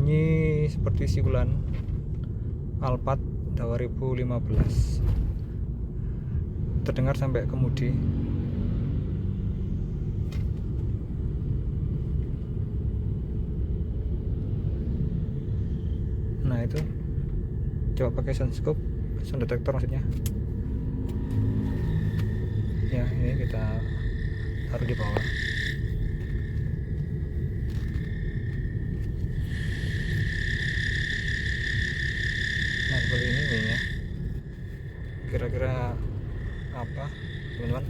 bunyi seperti siulan Alphard 2015, terdengar sampai kemudi. Nah itu coba pakai sound scope, sound detector maksudnya ya. Ini kita taruh di bawah. Nah seperti ini bunyinya. Kira-kira apa teman-teman?